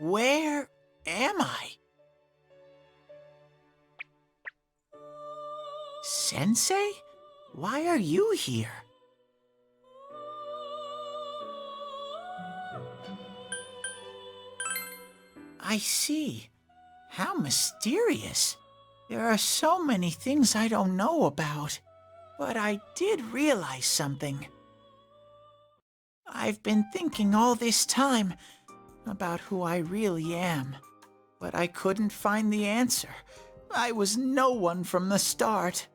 Where am I? Sensei? Why are you here? I see. How mysterious. There are so many things I don't know about. But I did realize something. I've been thinking all this time about who I really am, but I couldn't find the answer. I was no one from the start.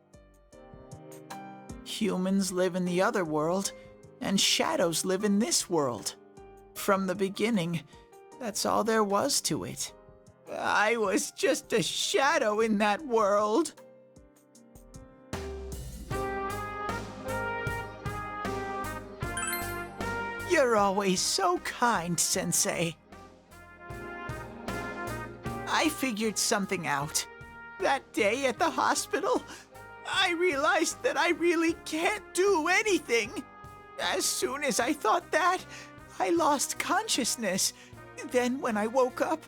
Humans live in the other world, and shadows live in this world. From the beginning, that's all there was to it. I was just a shadow in that world. You're always so kind, Sensei. I figured something out. That day at the hospital, I realized that I really can't do anything. As soon as I thought that, I lost consciousness. Then when I woke up,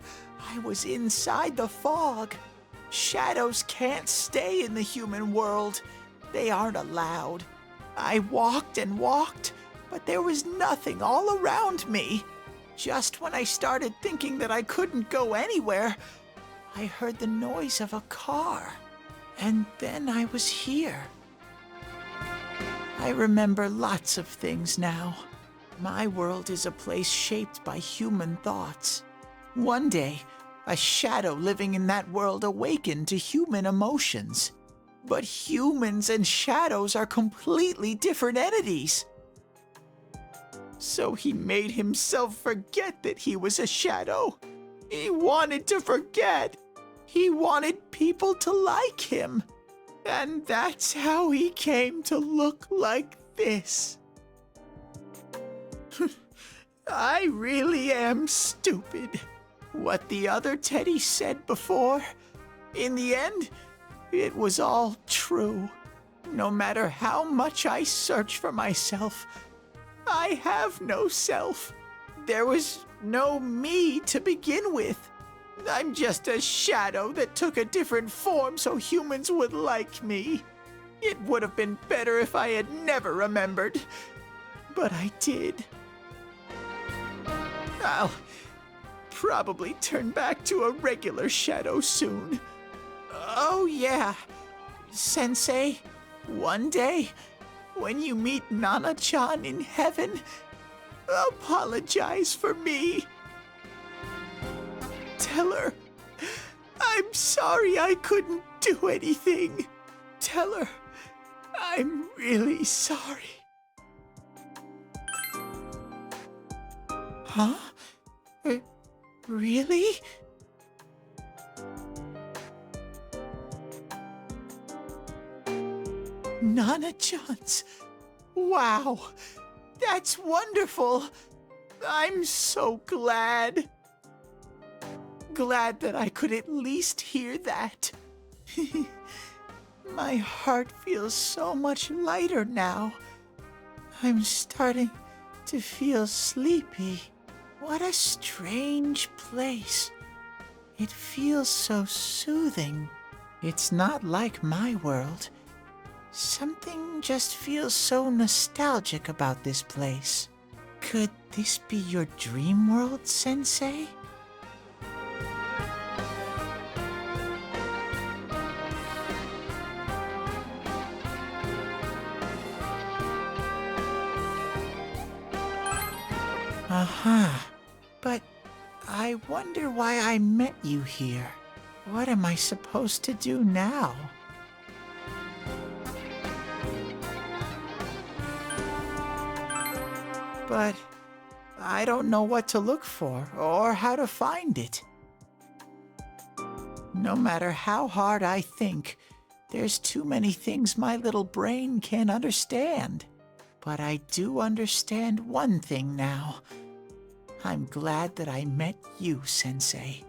I was inside the fog. Shadows can't stay in the human world. They aren't allowed. I walked and walked, but there was nothing all around me. Just when I started thinking that I couldn't go anywhere, I heard the noise of a car. And then I was here. I remember lots of things now. My world is a place shaped by human thoughts. One day, a shadow living in that world awakened to human emotions. But humans and shadows are completely different entities. So he made himself forget that he was a shadow. He wanted to forget. He wanted people to like him. And that's how he came to look like this. I really am stupid. What the other Teddy said before, in the end, it was all true. No matter how much I search for myself, I have no self. There was no me to begin with. I'm just a shadow that took a different form so humans would like me. It would have been better if I had never remembered, but I did. I'll probably turn back to a regular shadow soon. Oh yeah, Sensei, one day, when you meet Nana-chan in heaven, apologize for me. Tell her, I'm sorry I couldn't do anything. Tell her, I'm really sorry. Huh? Really? Nana-chan's. Wow, that's wonderful. I'm so glad. Glad that I could at least hear that. My heart feels so much lighter now. I'm starting to feel sleepy. What a strange place. It feels so soothing. It's not like my world. Something just feels so nostalgic about this place. Could this be your dream world, Sensei? Aha. But I wonder why I met you here. What am I supposed to do now? But I don't know what to look for or how to find it. No matter how hard I think, there's too many things my little brain can't understand. But I do understand one thing now. I'm glad that I met you, Sensei.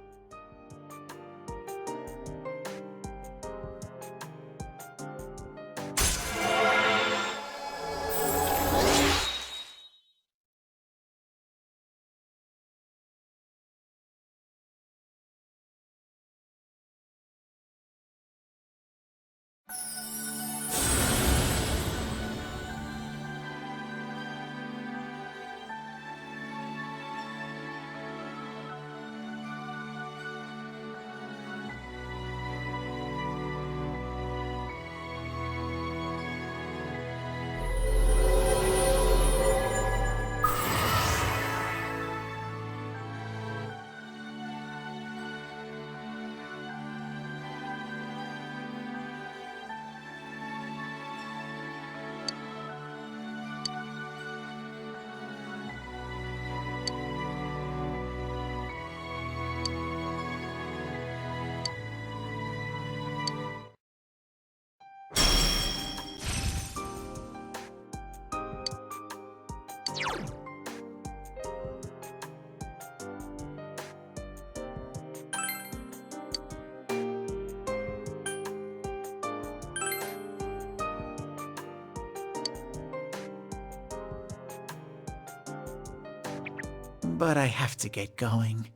But I have to get going.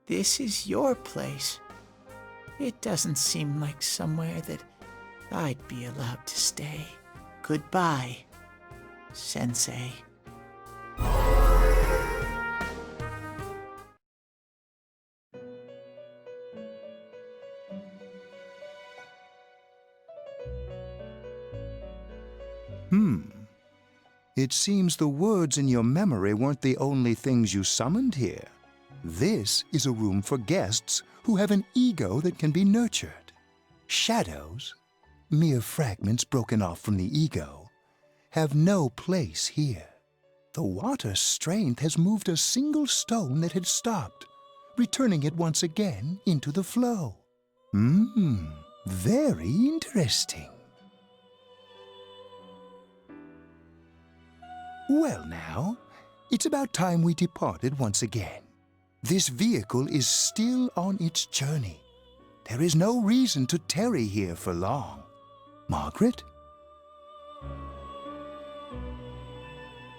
This is your place. It doesn't seem like somewhere that I'd be allowed to stay. Goodbye, Sensei. It seems the words in your memory weren't the only things you summoned here. This is a room for guests who have an ego that can be nurtured. Shadows, mere fragments broken off from the ego, have no place here. The water's strength has moved a single stone that had stopped, returning it once again into the flow. Very interesting. Well now, it's about time we departed once again. This vehicle is still on its journey. There is no reason to tarry here for long. Margaret?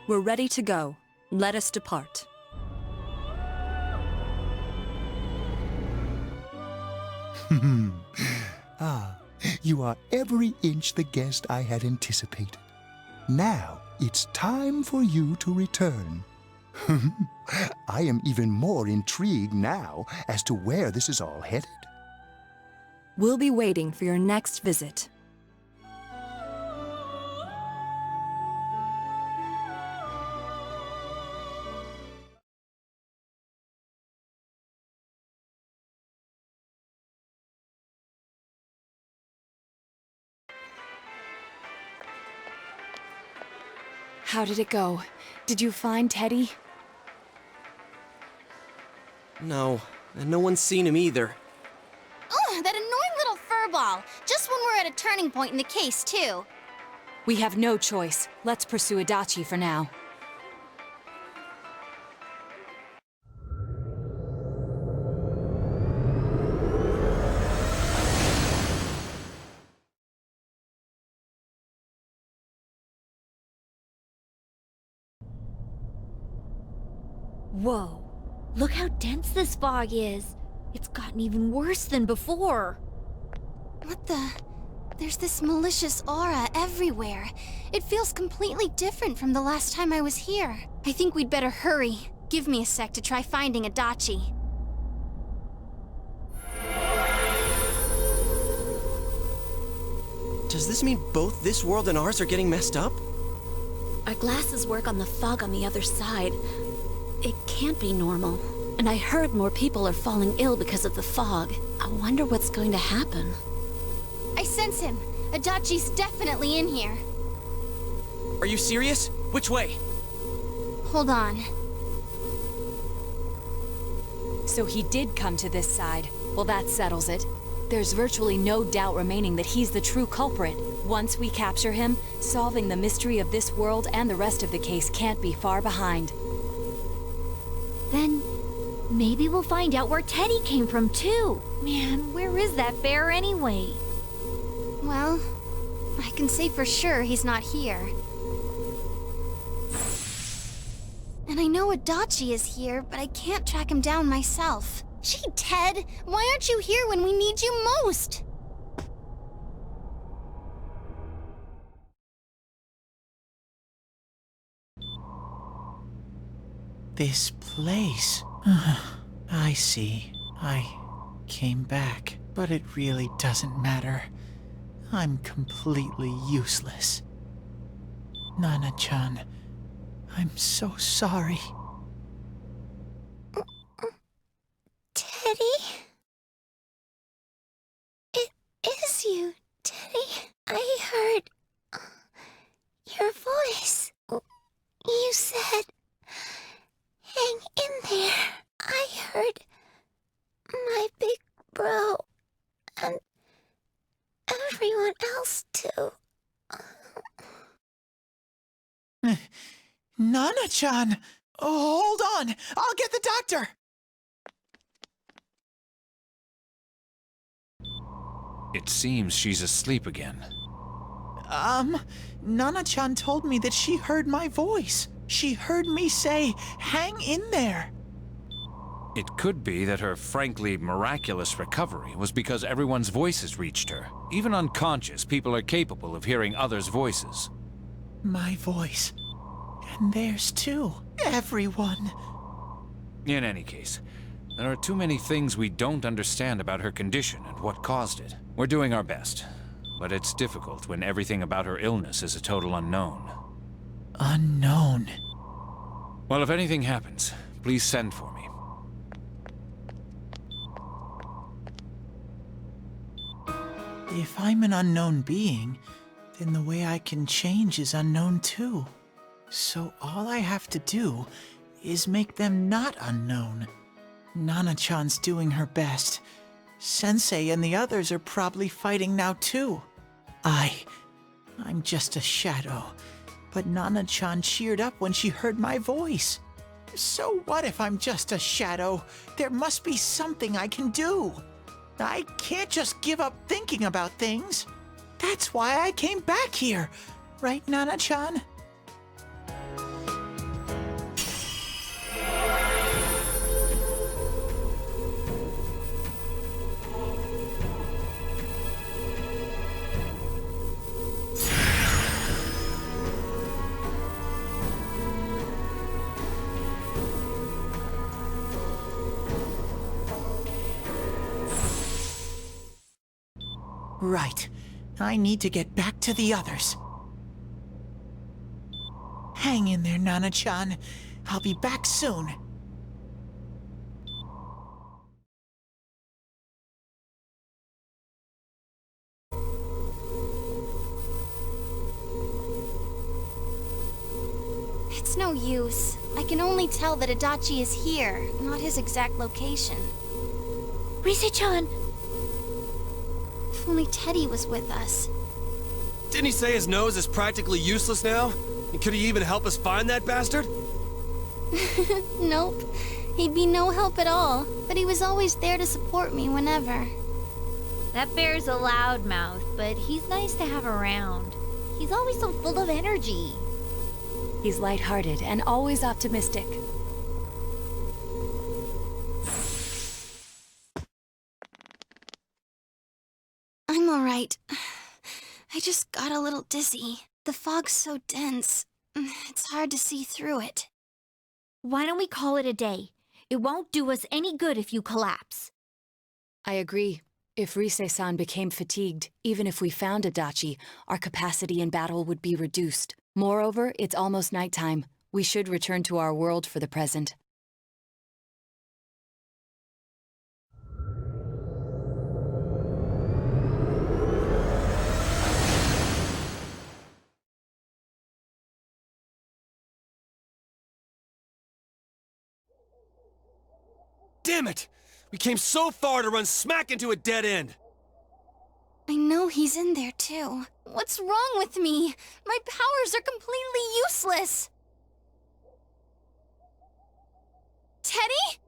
We're ready to go. Let us depart. You are every inch the guest I had anticipated. Now, it's time for you to return. I am even more intrigued now as to where this is all headed. We'll be waiting for your next visit. How did it go? Did you find Teddy? No, and no one's seen him either. Oh, that annoying little furball! Just when we're at a turning point in the case, too. We have no choice. Let's pursue Adachi for now. Whoa. Look how dense this fog is. It's gotten even worse than before. What the? There's this malicious aura everywhere. It feels completely different from the last time I was here. I think we'd better hurry. Give me a sec to try finding Adachi. Does this mean both this world and ours are getting messed up? Our glasses work on the fog on the other side. It can't be normal. And I heard more people are falling ill because of the fog. I wonder what's going to happen. I sense him. Adachi's definitely in here. Are you serious? Which way? Hold on. So he did come to this side. Well, that settles it. There's virtually no doubt remaining that he's the true culprit. Once we capture him, solving the mystery of this world and the rest of the case can't be far behind. Then maybe we'll find out where Teddy came from, too. Man, where is that bear anyway? Well, I can say for sure he's not here. And I know Adachi is here, but I can't track him down myself. Gee, Ted, why aren't you here when we need you most? this place. I see. I came back, but it really doesn't matter. I'm completely useless. Nana-chan, I'm so sorry. Teddy? It is you, Teddy. I heard your voice. You said, hang in there. I heard my big bro and everyone else too. Nana-chan! Hold on! I'll get the doctor! It seems she's asleep again. Nana-chan told me that she heard my voice. She heard me say, hang in there. It could be that her frankly miraculous recovery was because everyone's voices reached her. Even unconscious, people are capable of hearing others' voices. My voice. And theirs too. Everyone. In any case, there are too many things we don't understand about her condition and what caused it. We're doing our best, but it's difficult when everything about her illness is a total unknown. Unknown. Well, if anything happens, please send for me. If I'm an unknown being, then the way I can change is unknown too. So all I have to do is make them not unknown. Nana-chan's doing her best. Sensei and the others are probably fighting now too. I'm just a shadow. But Nana-chan cheered up when she heard my voice. So what if I'm just a shadow? There must be something I can do. I can't just give up thinking about things. That's why I came back here. Right, Nana-chan? Right. I need to get back to the others. Hang in there, Nana-chan. I'll be back soon. It's no use. I can only tell that Adachi is here, not his exact location. Rise-chan! If only Teddy was with us. Didn't he say his nose is practically useless now? And could he even help us find that bastard? Nope. He'd be no help at all, but he was always there to support me whenever. That bear's a loudmouth, but he's nice to have around. He's always so full of energy. He's lighthearted and always optimistic. I'm alright. I just got a little dizzy. The fog's so dense, it's hard to see through it. Why don't we call it a day? It won't do us any good if you collapse. I agree. If Rise-san became fatigued, even if we found Adachi, our capacity in battle would be reduced. Moreover, it's almost nighttime. We should return to our world for the present. Damn it! We came so far to run smack into a dead end! I know he's in there too. What's wrong with me? My powers are completely useless! Teddy?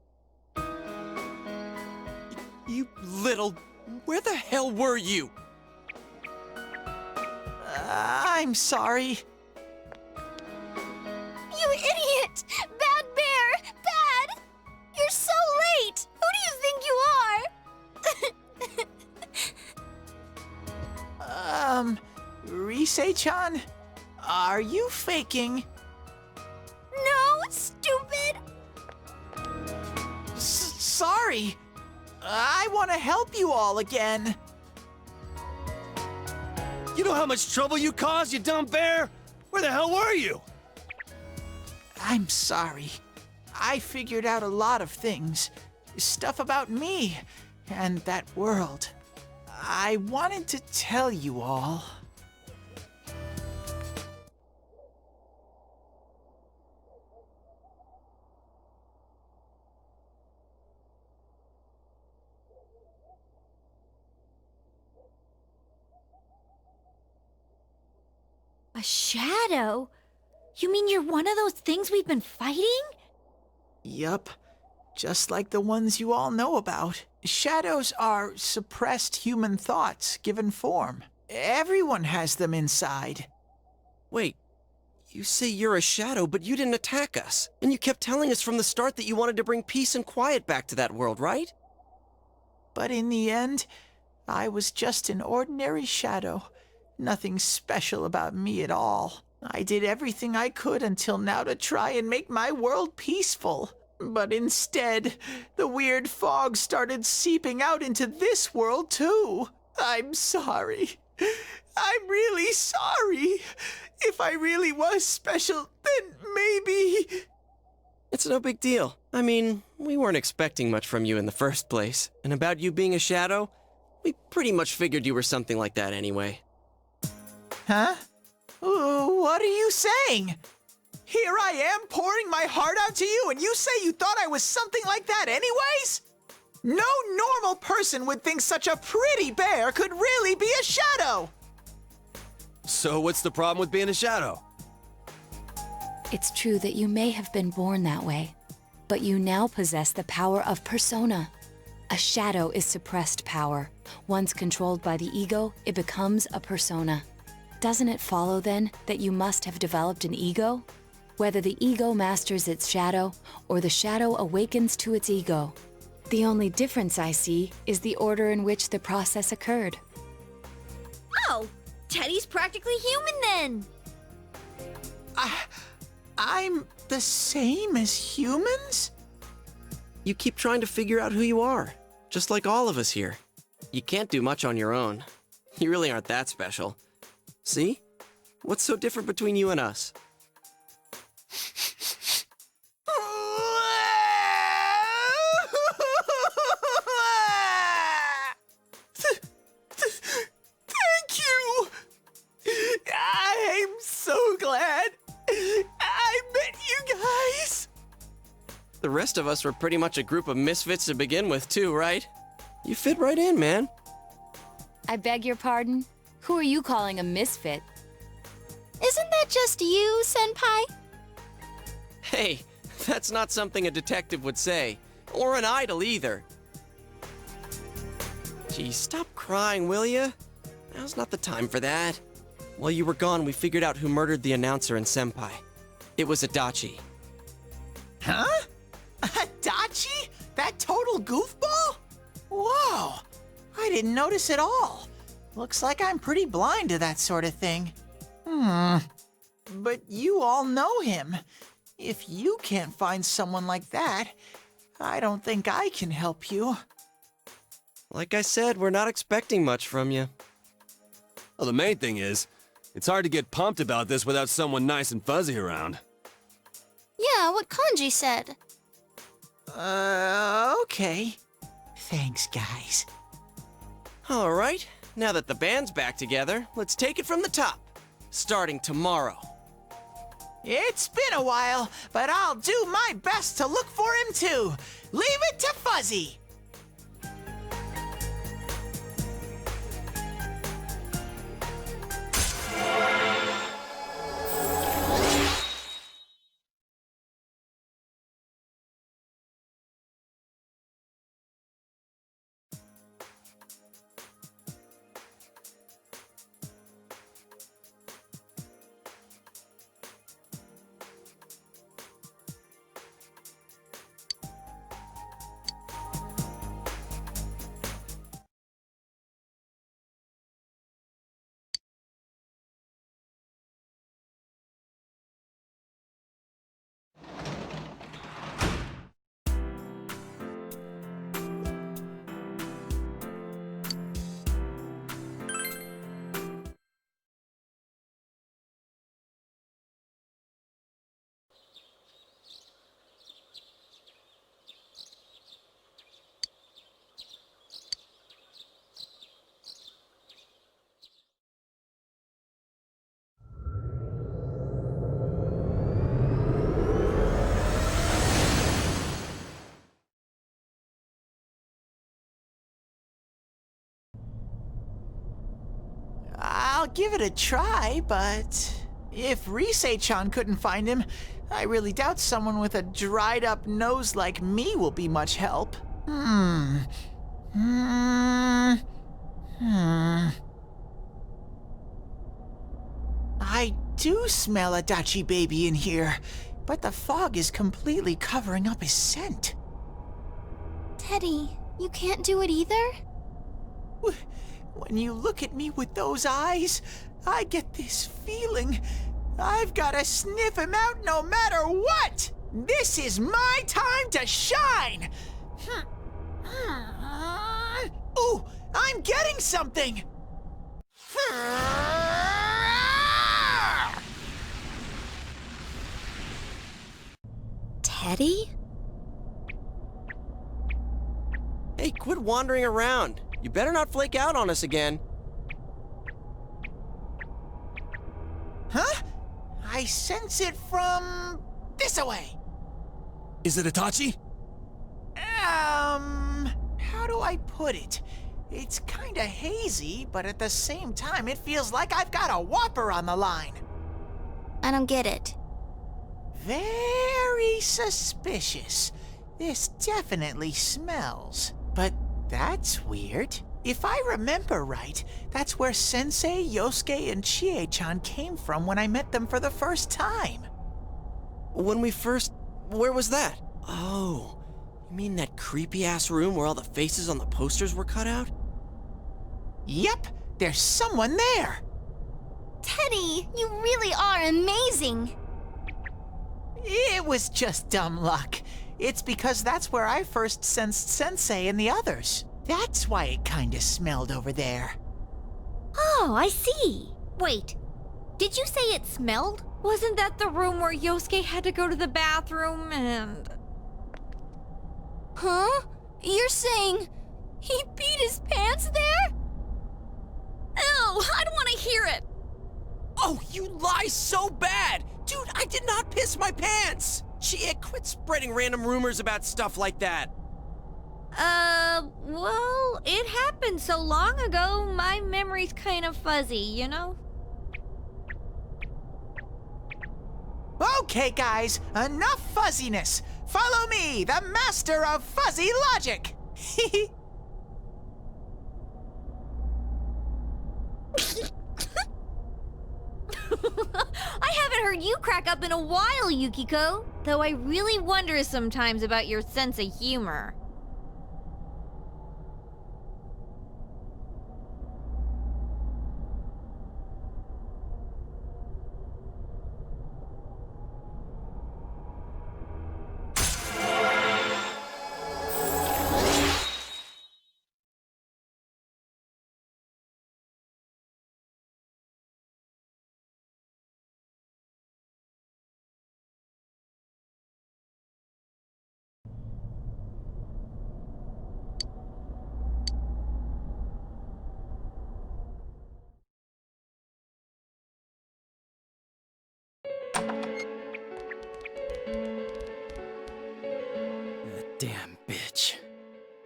You little... Where the hell were you? I'm sorry. You idiot! Bad bear! Bad! You're so late! Who do you think you are? Rise-chan? Are you faking? No, stupid! sorry. I want to help you all again. You know how much trouble you caused, you dumb bear? Where the hell were you? I'm sorry. I figured out a lot of things. Stuff about me and that world. I wanted to tell you all. A shadow? You mean you're one of those things we've been fighting? Yup. Just like the ones you all know about. Shadows are suppressed human thoughts given form. Everyone has them inside. Wait, you say you're a shadow, but you didn't attack us. And you kept telling us from the start that you wanted to bring peace and quiet back to that world, right? But in the end, I was just an ordinary shadow. Nothing special about me at all. I did everything I could until now to try and make my world peaceful. But instead, the weird fog started seeping out into this world too. I'm sorry. I'm really sorry. If I really was special, then maybe... It's no big deal. I mean, we weren't expecting much from you in the first place. And about you being a shadow, we pretty much figured you were something like that anyway. Huh? What are you saying? Here I am pouring my heart out to you, and you say you thought I was something like that anyways? No normal person would think such a pretty bear could really be a shadow! So what's the problem with being a shadow? It's true that you may have been born that way, but you now possess the power of persona. A shadow is suppressed power. Once controlled by the ego, it becomes a persona. Doesn't it follow, then, that you must have developed an ego? Whether the ego masters its shadow, or the shadow awakens to its ego. The only difference I see is the order in which the process occurred. Oh, Teddy's practically human then. I'm the same as humans? You keep trying to figure out who you are, just like all of us here. You can't do much on your own. You really aren't that special. See? What's so different between you and us? Thank you! I'm so glad I met you guys! The rest of us were pretty much a group of misfits to begin with, too, right? You fit right in, man. I beg your pardon? Who are you calling a misfit? Isn't that just you, Senpai? Hey, that's not something a detective would say. Or an idol, either. Gee, stop crying, will ya? Now's not the time for that. While you were gone, we figured out who murdered the announcer and Senpai. It was Adachi. Huh? Adachi? That total goofball? Whoa! I didn't notice at all. Looks like I'm pretty blind to that sort of thing. But you all know him. If you can't find someone like that, I don't think I can help you. Like I said, we're not expecting much from you. Well, the main thing is, it's hard to get pumped about this without someone nice and fuzzy around. Yeah, what Kanji said. Okay. Thanks, guys. All right, now that the band's back together, let's take it from the top. Starting tomorrow. It's been a while, but I'll do my best to look for him too. Leave it to Fuzzy. I'll give it a try, but if Risei-chan couldn't find him, I really doubt someone with a dried up nose like me will be much help. I do smell Adachi baby in here, but the fog is completely covering up his scent. Teddy, you can't do it either? When you look at me with those eyes, I get this feeling I've got to sniff him out no matter what! This is my time to shine! Ooh, I'm getting something! Teddy? Hey, quit wandering around. You better not flake out on us again. Huh? I sense it from this away. Is it Adachi? How do I put it? It's kinda hazy, but at the same time, it feels like I've got a whopper on the line. I don't get it. Very suspicious. This definitely smells. But that's weird. If I remember right, that's where Sensei, Yosuke, and Chie-chan came from when I met them for the first time. Where was that? Oh, you mean that creepy-ass room where all the faces on the posters were cut out? Yep, there's someone there. Teddy, you really are amazing! It was just dumb luck. It's because that's where I first sensed Sensei and the others. That's why it kinda smelled over there. Oh, I see. Wait, did you say it smelled? Wasn't that the room where Yosuke had to go to the bathroom and... Huh? You're saying he peed his pants there? Ew, I don't want to hear it! Oh, you lie so bad! Dude, I did not piss my pants! Chie, quit spreading random rumors about stuff like that. Well, it happened so long ago, my memory's kind of fuzzy, you know? Okay, guys, enough fuzziness. Follow me, the master of fuzzy logic. I haven't heard you crack up in a while, Yukiko. Though I really wonder sometimes about your sense of humor. Damn bitch.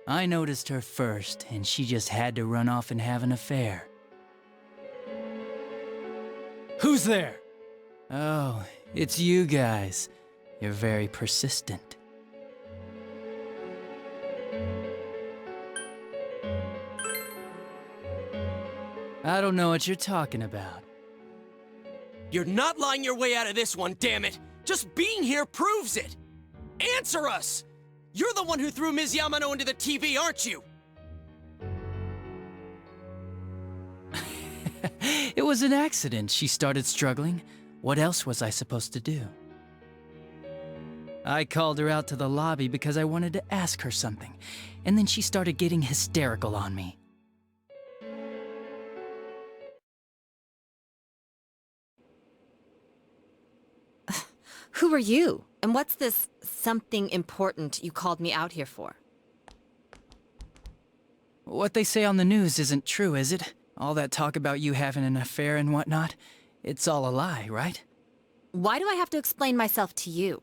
I noticed her first, and she just had to run off and have an affair. Who's there? Oh, it's you guys. You're very persistent. I don't know what you're talking about. You're not lying your way out of this one, damn it! Just being here proves it! Answer us! You're the one who threw Ms. Yamano into the TV, aren't you? It was an accident. She started struggling. What else was I supposed to do? I called her out to the lobby because I wanted to ask her something, and then she started getting hysterical on me. Who are you? And what's this something important you called me out here for? What they say on the news isn't true, is it? All that talk about you having an affair and whatnot? It's all a lie, right? Why do I have to explain myself to you?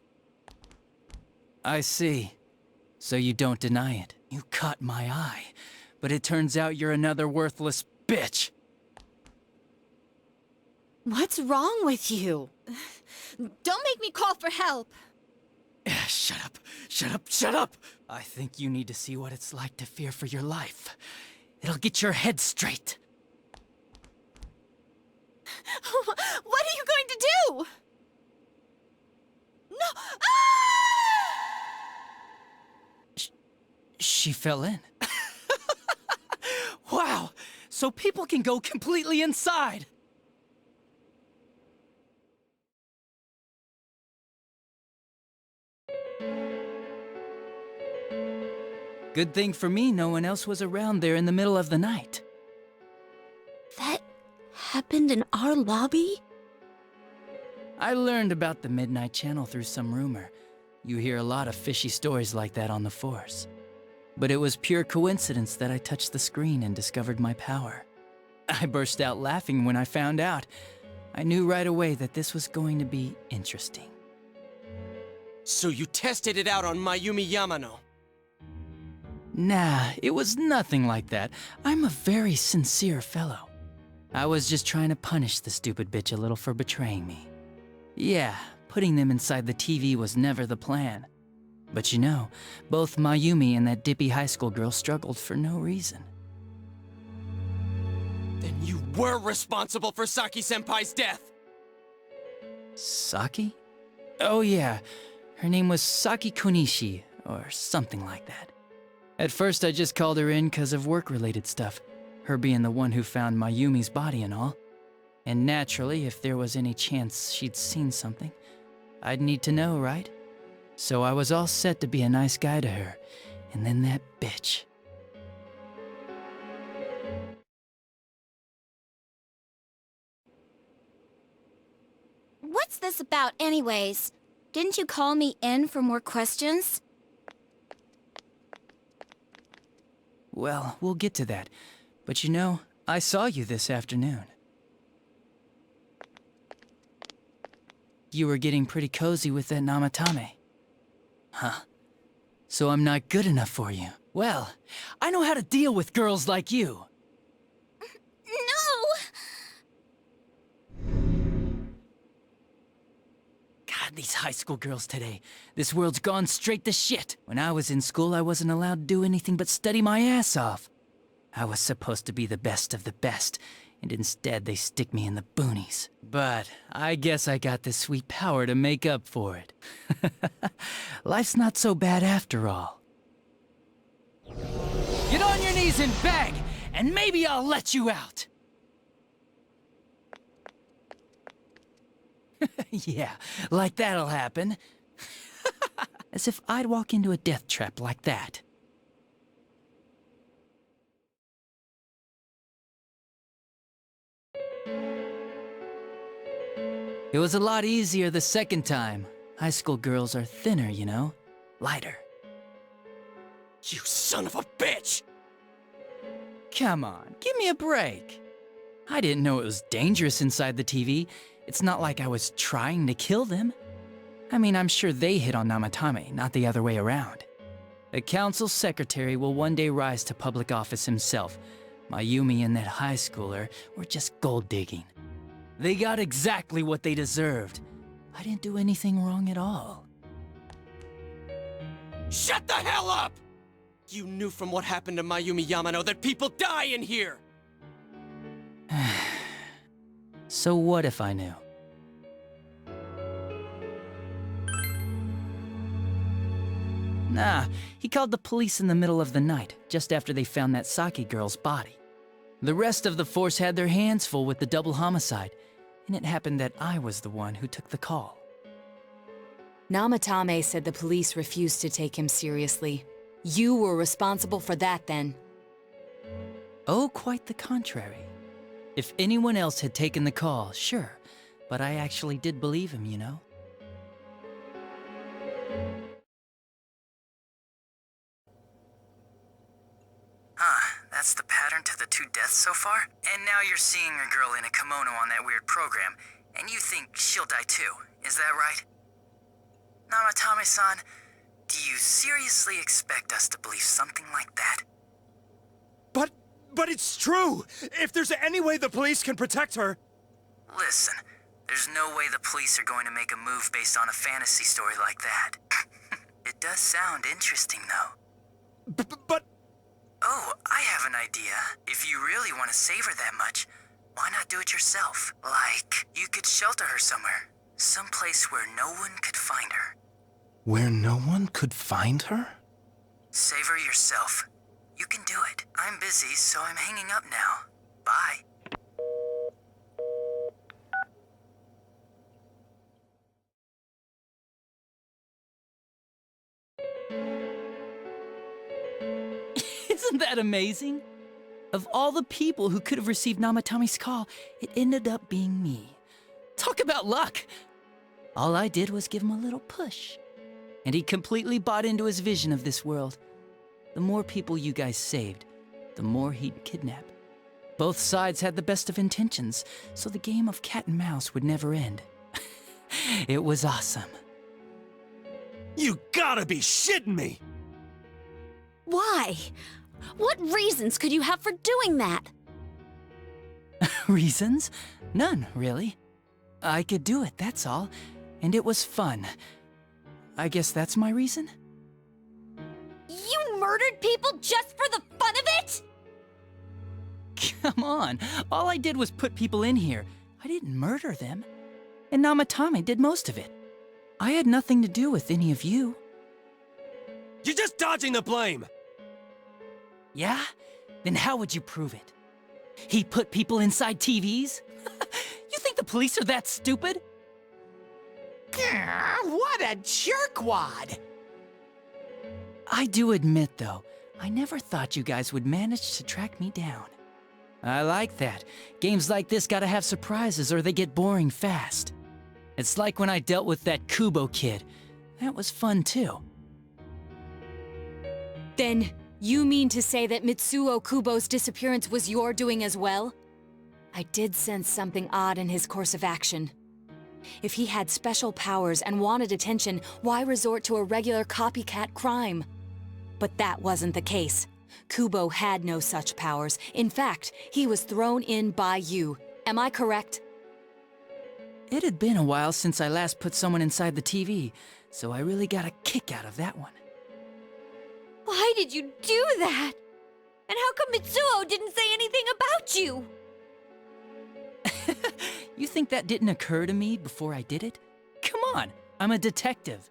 I see. So you don't deny it. You caught my eye. But it turns out you're another worthless bitch. What's wrong with you? Don't make me call for help. Shut up. Shut up. Shut up. I think you need to see what it's like to fear for your life. It'll get your head straight. What are you going to do? No! Ah! She fell in. Wow! So people can go completely inside! Good thing for me, no one else was around there in the middle of the night. That happened in our lobby? I learned about the Midnight Channel through some rumor. You hear a lot of fishy stories like that on the Force. But it was pure coincidence that I touched the screen and discovered my power. I burst out laughing when I found out. I knew right away that this was going to be interesting. So you tested it out on Mayumi Yamano. Nah, it was nothing like that. I'm a very sincere fellow. I was just trying to punish the stupid bitch a little for betraying me. Yeah, putting them inside the TV was never the plan. But you know, both Mayumi and that dippy high school girl struggled for no reason. Then you were responsible for Saki-senpai's death! Saki? Oh yeah, her name was Saki Konishi, or something like that. At first I just called her in 'cause of work-related stuff, her being the one who found Mayumi's body and all. And naturally, if there was any chance she'd seen something, I'd need to know, right? So I was all set to be a nice guy to her, and then that bitch. What's this about anyways? Didn't you call me in for more questions? Well, we'll get to that. But you know, I saw you this afternoon. You were getting pretty cozy with that Namatame. Huh. So I'm not good enough for you. Well, I know how to deal with girls like you. No! God, these high school girls today. This world's gone straight to shit. When I was in school, I wasn't allowed to do anything but study my ass off. I was supposed to be the best of the best, and instead they stick me in the boonies. But I guess I got the sweet power to make up for it. Life's not so bad after all. Get on your knees and beg, and maybe I'll let you out. Yeah, like that'll happen. As if I'd walk into a death trap like that. It was a lot easier the second time. High school girls are thinner, you know? Lighter. You son of a bitch! Come on, give me a break. I didn't know it was dangerous inside the TV. It's not like I was trying to kill them. I mean, I'm sure they hit on Namatame, not the other way around. The council secretary will one day rise to public office himself. Mayumi and that high schooler were just gold digging. They got exactly what they deserved. I didn't do anything wrong at all. Shut the hell up! You knew from what happened to Mayumi Yamano that people die in here! So what if I knew? Nah, he called the police in the middle of the night, just after they found that Saki girl's body. The rest of the force had their hands full with the double homicide, and it happened that I was the one who took the call. Namatame said the police refused to take him seriously. You were responsible for that then. Oh, quite the contrary. If anyone else had taken the call, sure, but I actually did believe him, you know? That's the pattern to the 2 deaths so far? And now you're seeing a girl in a kimono on that weird program, and you think she'll die too, is that right? Namatame-san, do you seriously expect us to believe something like that? But it's true! If there's any way the police can protect her... Listen, there's no way the police are going to make a move based on a fantasy story like that. It does sound interesting, though. But... Oh, I have an idea. If you really want to save her that much, why not do it yourself? Like, you could shelter her somewhere. Someplace where no one could find her. Where no one could find her? Save her yourself. You can do it. I'm busy, so I'm hanging up now. Bye. Isn't that amazing? Of all the people who could have received Namatami's call, it ended up being me. Talk about luck! All I did was give him a little push. And he completely bought into his vision of this world. The more people you guys saved, the more he'd kidnap. Both sides had the best of intentions, so the game of cat and mouse would never end. It was awesome. You gotta be shitting me! Why? What reasons could you have for doing that? Reasons? None, really. I could do it, that's all. And it was fun. I guess that's my reason? You murdered people just for the fun of it? Come on, all I did was put people in here. I didn't murder them. And Namatame did most of it. I had nothing to do with any of you. You're just dodging the blame! Yeah? Then how would you prove it? He put people inside TVs? You think the police are that stupid? What a jerkwad! I do admit, though, I never thought you guys would manage to track me down. I like that. Games like this gotta have surprises or they get boring fast. It's like when I dealt with that Kubo kid. That was fun, too. Then, you mean to say that Mitsuo Kubo's disappearance was your doing as well? I did sense something odd in his course of action. If he had special powers and wanted attention, why resort to a regular copycat crime? But that wasn't the case. Kubo had no such powers. In fact, he was thrown in by you. Am I correct? It had been a while since I last put someone inside the TV, so I really got a kick out of that one. Why did you do that? And how come Mitsuo didn't say anything about you? You think that didn't occur to me before I did it? Come on, I'm a detective.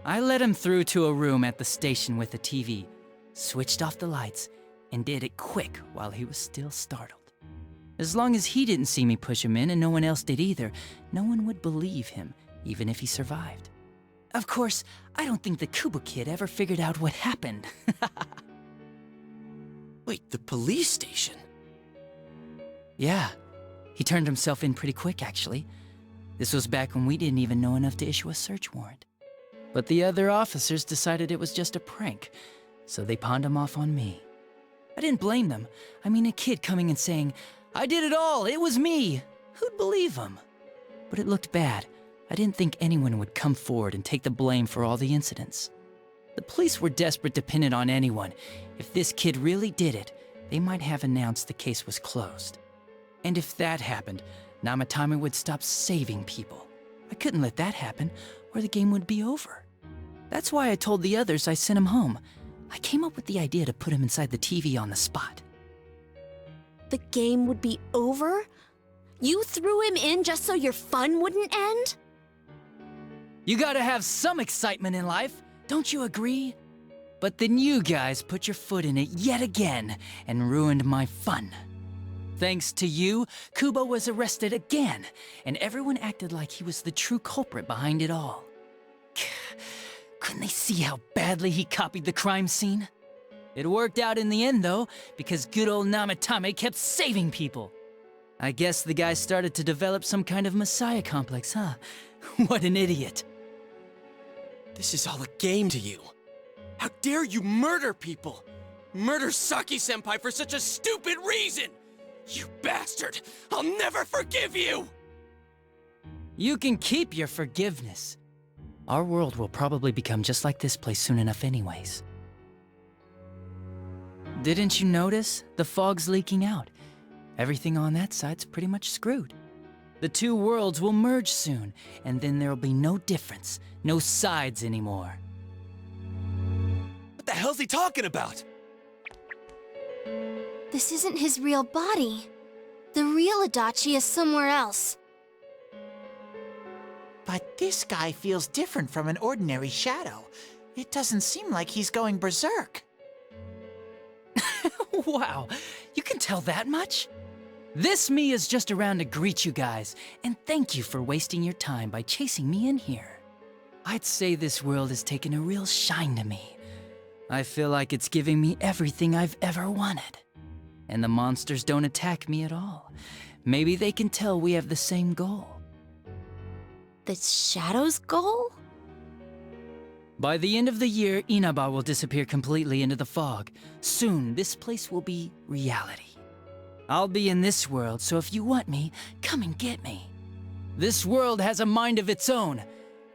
I let him through to a room at the station with a TV, switched off the lights, and did it quick while he was still startled. As long as he didn't see me push him in and no one else did either, no one would believe him, even if he survived. Of course, I don't think the Kubo kid ever figured out what happened. Wait, the police station? Yeah, he turned himself in pretty quick, actually. This was back when we didn't even know enough to issue a search warrant. But the other officers decided it was just a prank, so they pawned him off on me. I didn't blame them. I mean, a kid coming and saying, "I did it all, it was me." Who'd believe him? But it looked bad. I didn't think anyone would come forward and take the blame for all the incidents. The police were desperate to pin it on anyone. If this kid really did it, they might have announced the case was closed. And if that happened, Namatame would stop saving people. I couldn't let that happen, or the game would be over. That's why I told the others I sent him home. I came up with the idea to put him inside the TV on the spot. The game would be over? You threw him in just so your fun wouldn't end? You gotta have some excitement in life, don't you agree? But then you guys put your foot in it yet again and ruined my fun. Thanks to you, Kubo was arrested again, and everyone acted like he was the true culprit behind it all. Couldn't they see how badly he copied the crime scene? It worked out in the end, though, because good old Namatame kept saving people. I guess the guy started to develop some kind of messiah complex, huh? What an idiot. This is all a game to you. How dare you murder people? Murder Saki-senpai for such a stupid reason! You bastard! I'll never forgive you! You can keep your forgiveness. Our world will probably become just like this place soon enough anyways. Didn't you notice? The fog's leaking out. Everything on that side's pretty much screwed. The two worlds will merge soon, and then there'll be no difference, no sides anymore. What the hell's he talking about? This isn't his real body. The real Adachi is somewhere else. But this guy feels different from an ordinary shadow. It doesn't seem like he's going berserk. Wow, you can tell that much? This me is just around to greet you guys, and thank you for wasting your time by chasing me in here. I'd say this world has taken a real shine to me. I feel like it's giving me everything I've ever wanted. And the monsters don't attack me at all. Maybe they can tell we have the same goal. The Shadow's goal? By the end of the year, Inaba will disappear completely into the fog. Soon, this place will be reality. I'll be in this world, so if you want me, come and get me. This world has a mind of its own.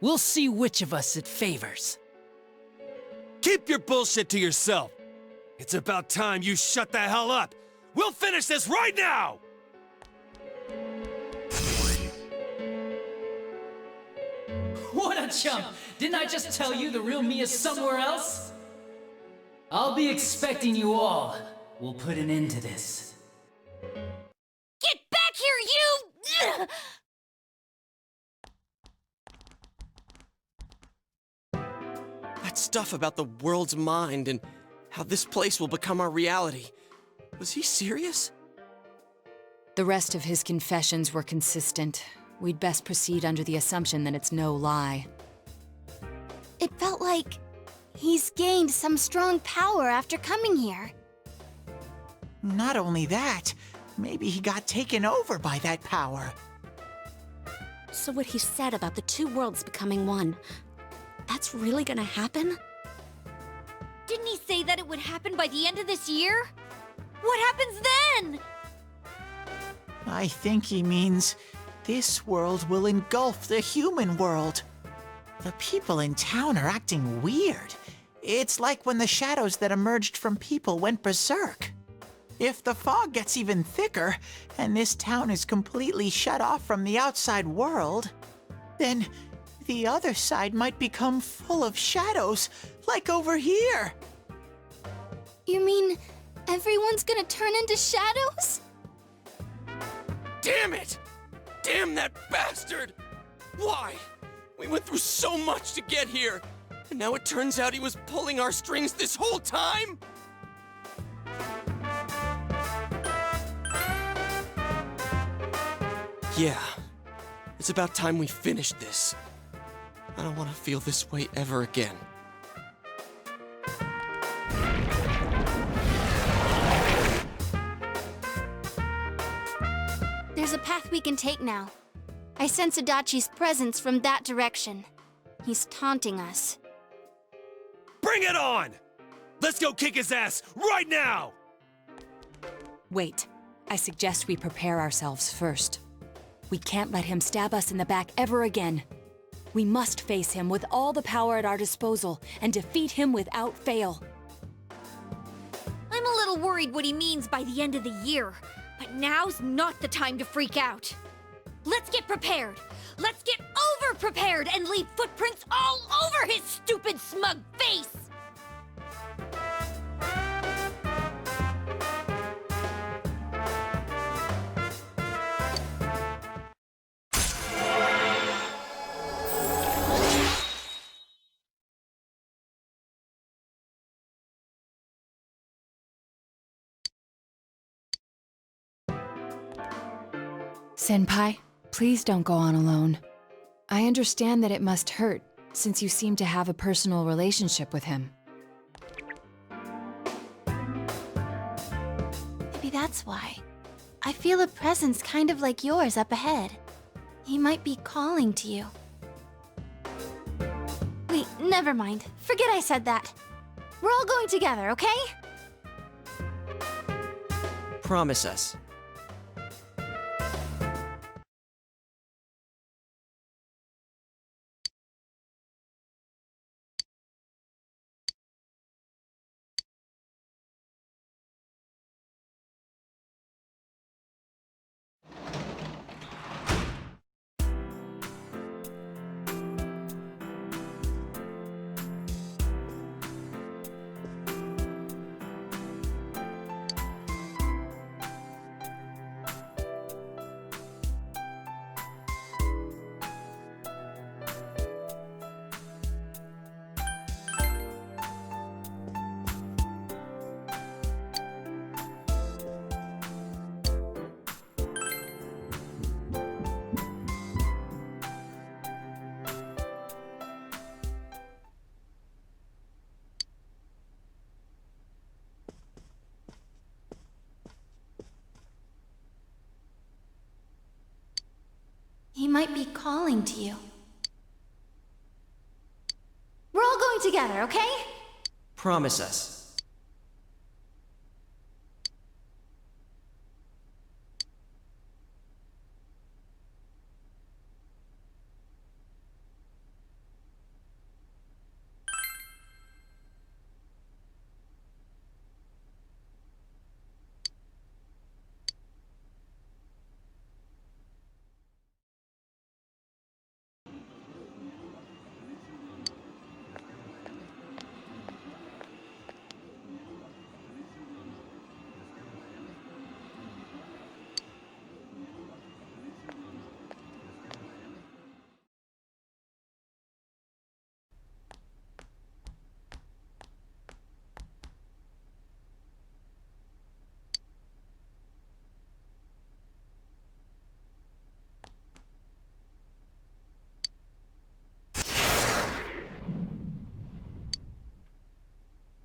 We'll see which of us it favors. Keep your bullshit to yourself. It's about time you shut the hell up. We'll finish this right now! What a chump! Didn't I just tell you the real me is somewhere else? I'll be expecting you all. We'll put an end to this. Get back here, you! That stuff about the world's mind and how this place will become our reality. Was he serious? The rest of his confessions were consistent. We'd best proceed under the assumption that it's no lie. It felt like he's gained some strong power after coming here. Not only that, maybe he got taken over by that power. So what he said about the two worlds becoming one, that's really gonna happen? Didn't he say that it would happen by the end of this year? What happens then? I think he means this world will engulf the human world. The people in town are acting weird. It's like when the shadows that emerged from people went berserk. If the fog gets even thicker, and this town is completely shut off from the outside world, then the other side might become full of shadows, like over here. You mean everyone's gonna turn into shadows? Damn it! Damn that bastard! Why? We went through so much to get here, and now it turns out he was pulling our strings this whole time? Yeah, it's about time we finished this. I don't want to feel this way ever again. There's a path we can take now. I sense Adachi's presence from that direction. He's taunting us. Bring it on! Let's go kick his ass right now! Wait, I suggest we prepare ourselves first. We can't let him stab us in the back ever again. We must face him with all the power at our disposal and defeat him without fail. I'm a little worried what he means by the end of the year, but now's not the time to freak out. Let's get prepared. Let's get over-prepared and leave footprints all over his stupid, smug face! Senpai, please don't go on alone. I understand that it must hurt, since you seem to have a personal relationship with him. Maybe that's why. I feel a presence kind of like yours up ahead. He might be calling to you. Wait, never mind. Forget I said that. We're all going together, okay? Promise us. might be calling to you. We're all going together, okay? Promise us.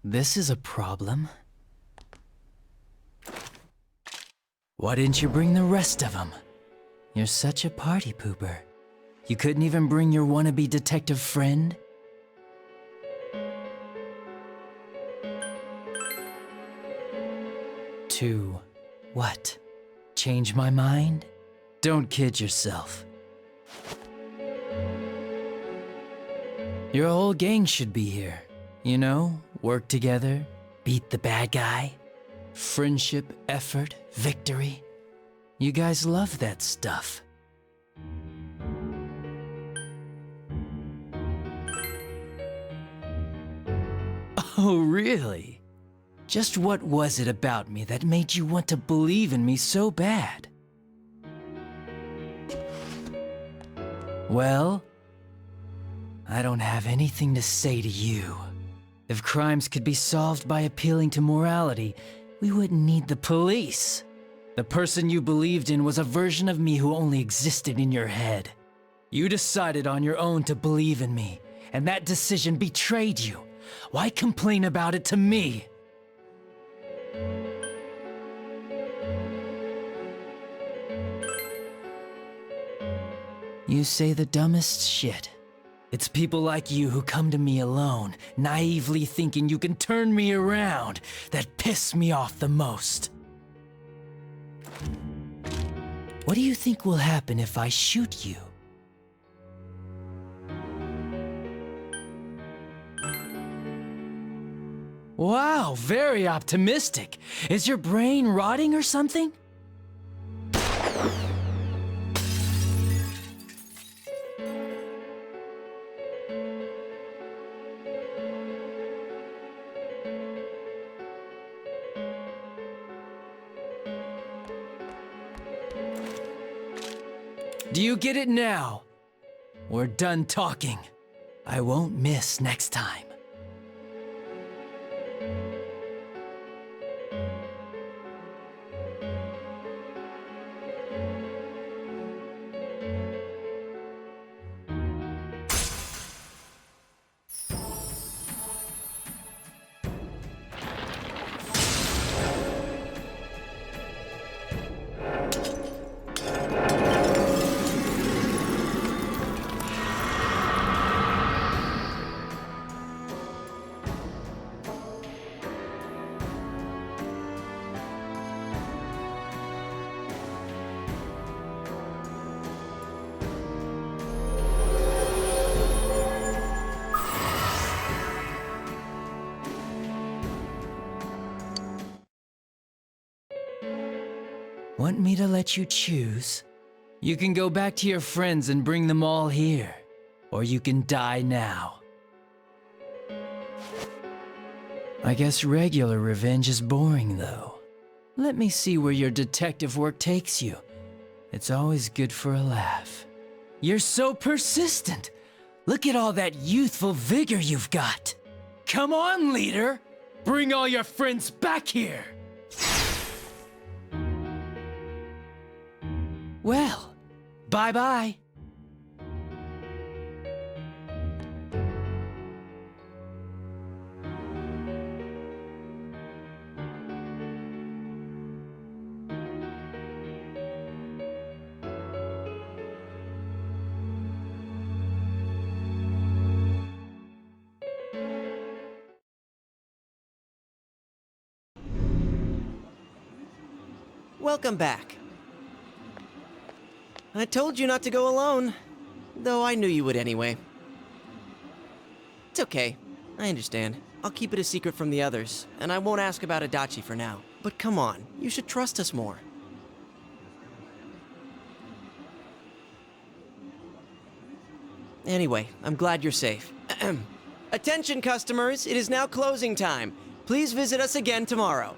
This is a problem. Why didn't you bring the rest of them? You're such a party pooper. You couldn't even bring your wannabe detective friend? To what? Change my mind? Don't kid yourself. Your whole gang should be here. You know, work together, beat the bad guy. Friendship, effort, victory. You guys love that stuff. Oh, really? Just what was it about me that made you want to believe in me so bad? Well, I don't have anything to say to you. If crimes could be solved by appealing to morality, we wouldn't need the police. The person you believed in was a version of me who only existed in your head. You decided on your own to believe in me, and that decision betrayed you. Why complain about it to me? You say the dumbest shit. It's people like you who come to me alone, naively thinking you can turn me around, that piss me off the most. What do you think will happen if I shoot you? Wow, very optimistic. Is your brain rotting or something? Do you get it now? We're done talking. I won't miss next time. Want me to let you choose? You can go back to your friends and bring them all here. Or you can die now. I guess regular revenge is boring, though. Let me see where your detective work takes you. It's always good for a laugh. You're so persistent! Look at all that youthful vigor you've got! Come on, leader! Bring all your friends back here! Well, bye-bye. welcome back. I told you not to go alone, though I knew you would anyway. It's okay. I understand. I'll keep it a secret from the others, and I won't ask about Adachi for now. But come on, you should trust us more. Anyway, I'm glad you're safe. Attention, customers! It is now closing time. Please visit us again tomorrow.